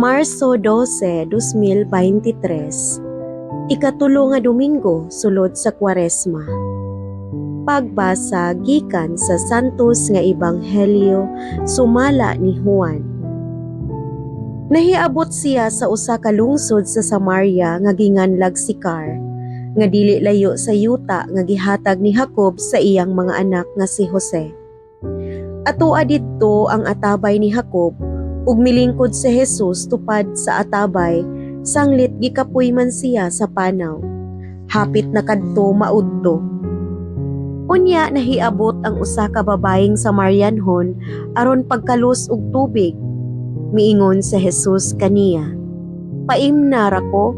Marso 12, 2023, ikatulo nga Domingo sulod sa Kwaresma. Pagbasa gikan sa Santos nga Ebanghelyo sumala ni Juan. Nahiabot siya sa usa ka lungsod sa Samaria nga ginganlag Sicar, nga dili layo sa yuta nga gihatag ni Jacob sa iyang mga anak nga si Jose. Atoa didto ang atabay ni Jacob, ug milingkod si Jesus tupad sa atabay, sanglit gikapoy man siya sa panaw. Hapit na kadto maudto. Unya nahiabot ang usa ka babaeng Samarianhon aron pagkalos og tubig. Miingon si Jesus kaniya, "Paimna ra ko."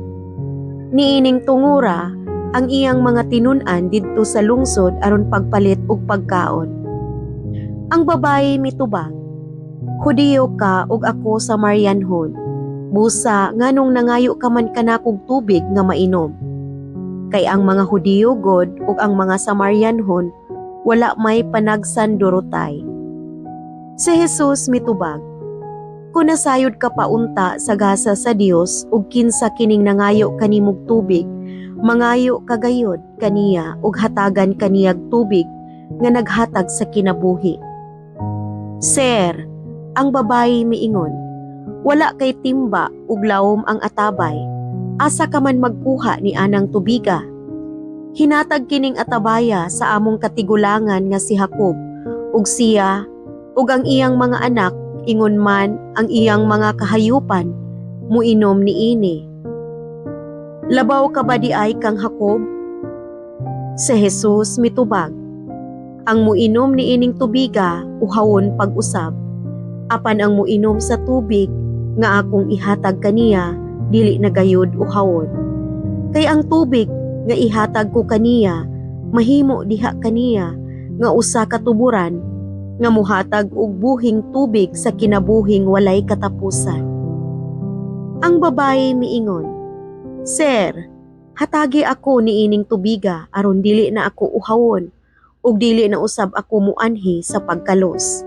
Niining tungura ang iyang mga tinun-an didto sa lungsod aron pagpalit og pagkaon. Ang babaye mitubag, "Hudiyo ka ug ako Samarianhon. Busa nganong nangayo ka man kanakog tubig nga mainom?" Kay ang mga Hudiyo god ug ang mga Samarianhon wala may panagsandurotay. Si Jesus mitubag, "Kung nasayod ka paunta sa gasa sa Dios ug kinsa kining nangayo kanimog tubig, mangayo kagayod kaniya ug hatagan kaniyag tubig nga naghatag sa kinabuhi." "Sir," ang babayi miingon, "wala kay timba ug lawom ang atabay. Asa ka man magkuha ni anang tubiga? Hinatag kining atabaya sa among katigulangan nga si Jacob, ug siya ug ang iyang mga anak, ingon man ang iyang mga kahayupan, muinom niini. Labaw ka ba di ay kang Jacob?" Si Jesus mitubag, "Ang muinom niining tubiga uhawon pag-usab. Apan ang muinom sa tubig nga akong ihatag kaniya, dili na gayud uhawon. Kay ang tubig nga ihatag ko kaniya, mahimo diha kaniya nga usa ka tuburan nga muhatag og buhing tubig sa kinabuhing walay katapusan." Ang babaye miingon, "Sir, hatagi ako niining tubiga aron dili na ako uhawon ug dili na usab ako muanhi sa pagkalos."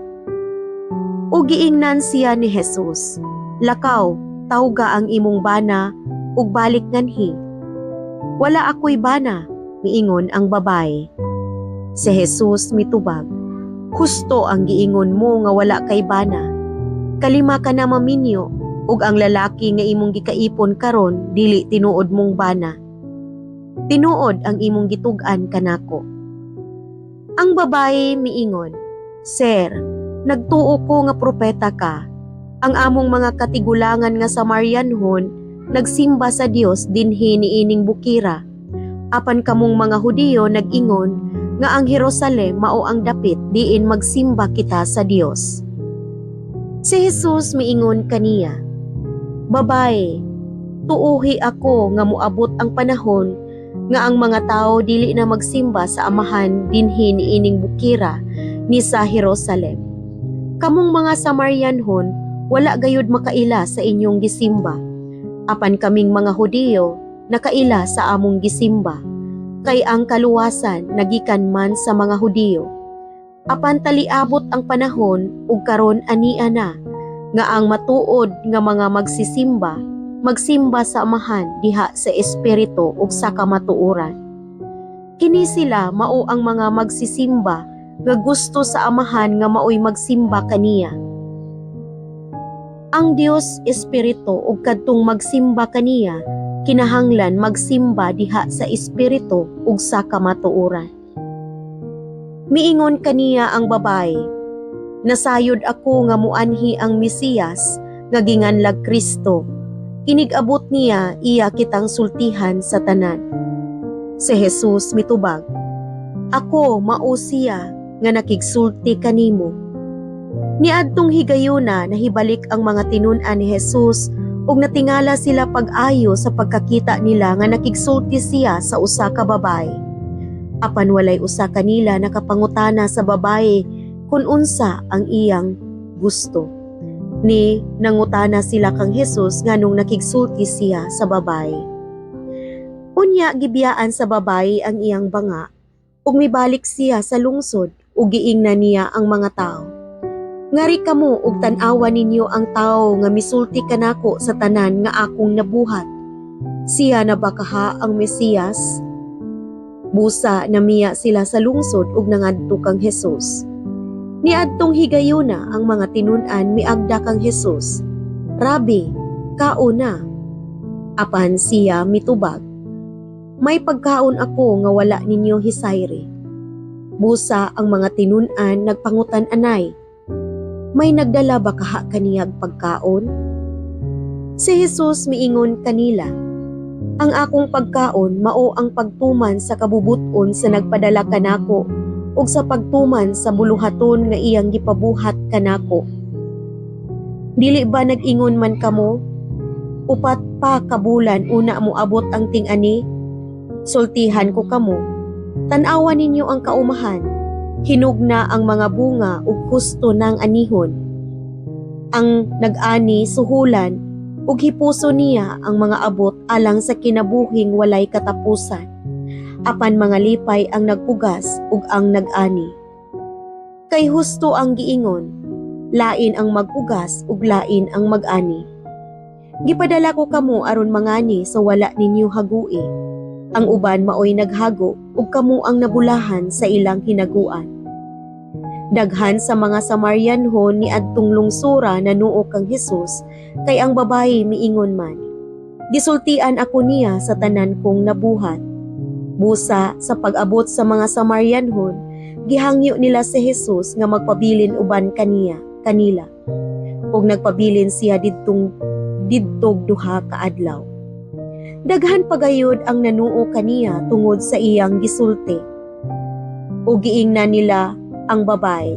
Ug giingnan siya ni Jesus, "Lakaw, tawga ang imong bana ug balik nganhi." "Wala ako'y bana," miingon ang babaye. Si Jesus mitubag, "Husto ang giingon mo nga wala kay bana. Kalima ka na maminyo ug ang lalaki nga imong gikaipon karon dili tinuod mong bana. Tinuod ang imong gitug-an kanako." Ang babaye miingon, "Sir, nagtuo ko nga propeta ka. Ang among mga katigulangan nga Samarianhon nagsimba sa Dios dinhi niining bukira. Apan kamong mga Hudiyo nag-ingon nga ang Jerusalem mao ang dapit diin magsimba kita sa Dios." Si Jesus miingon kaniya, "Babaye, tuuhi ako nga moabot ang panahon nga ang mga tao dili na magsimba sa Amahan dinhi niining bukira ni sa Jerusalem. Kamong mga Samarianhon wala gayud makaila sa inyong gisimba. Apan kaming mga Hudiyo nakaila sa among gisimba, kay ang kaluwasan nagikan man sa mga Hudiyo. Apan taliabot ang panahon ug karon ania na nga ang matuod nga mga magsimba sa Amahan diha sa espiritu ug sa kamatuoran. Kini sila mao ang mga magsisimba nga gusto sa Amahan nga maoy magsimba kaniya. Ang Dios espiritu ug kadtong magsimba kaniya, kinahanglan magsimba diha sa espiritu ug sa kamatuoran." Miingon kaniya ang babaye, "Nasayod ako nga muanhi ang Mesiyas nga ginganlag Kristo. Inig-abot niya iya kitang sultihan sa tanan." Si Jesus mitubag, "Ako mao siya nga nakigsulti kanimo." Niadtong higayuna nahibalik ang mga tinun-an ni Jesus ug natingala sila pag-ayo sa pagkakita nila nga nakigsulti siya sa usa ka babaye. Apan walay usa kanila nakapangutana sa babaye kung unsa ang iyang gusto. Ni nangutana sila kang Jesus nganong nakigsulti siya sa babaye. Unya gibiyaan sa babaye ang iyang banga ug mibalik siya sa lungsod ug giingnan niya ang mga tao. Ngari kamo ug tan-awa ninyo ang tawo nga misulti kanako sa tanan nga akong nabuhat. Siya na ba kaha ang Mesiyas? Busa namiya sila sa lungsod ug nangadto kang Hesus. Niadtong higayuna ang mga tinun-an miagda kang Hesus. Rabi, kauna. Apan siya mitubag. May pagkaon ako nga wala ninyo hisayri. Busa ang mga tinun-an nagpangutan anay. May nagdala ba kaha kaniyag pagkaon? Si Hesus miingon kanila, ang akong pagkaon mao ang pagtuman sa kabubuton sa nagpadala kanako ug sa pagtuman sa buluhaton nga iyang gipabuhat kanako. Dili ba nag-ingon man kamo? Upat pa kabulan una mo abot ang ting-ani? Sultihan ko kamo. Tan-awa ninyo ang kaumahan. Hinog na ang mga bunga ug husto ng anihon. Ang nag-ani suhulan ug hipuso niya ang mga abot alang sa kinabuhing walay katapusan. Apan mga lipay ang nagpugas ug ang nag-ani. Kay husto ang giingon, lain ang magpugas ug lain ang mag-ani. Gipadala ko kamo aron mangani sa wala ninyo hagui. Ang uban maoy naghago ug kamo ang nabulahan sa ilang hinaguan. Daghan sa mga Samarianhon ni adtong lungsura nanuo kang Hesus kay ang babayi miingon man. Gisultian ako niya sa tanan kong nabuhat. Busa sa pag-abot sa mga Samarianhon, gihangyo nila si Hesus nga magpabilin uban kanila. Ug nagpabilin siya didtog duha ka adlaw. Daghan pagayod ang nanuo kaniya tungod sa iyang gisulti. O giingna nila ang babay,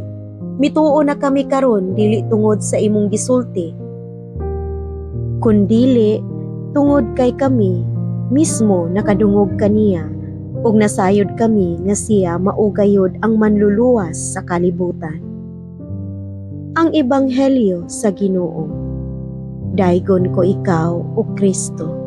mituo na kami karon dili tungod sa imong gisulti, kundili tungod kay kami mismo nakadungog kaniya ug nasayod kami nga siya maugayod ang manluluwas sa kalibutan. Ang Ebanghelyo sa Ginoo. Daygon ko ikaw, O Kristo.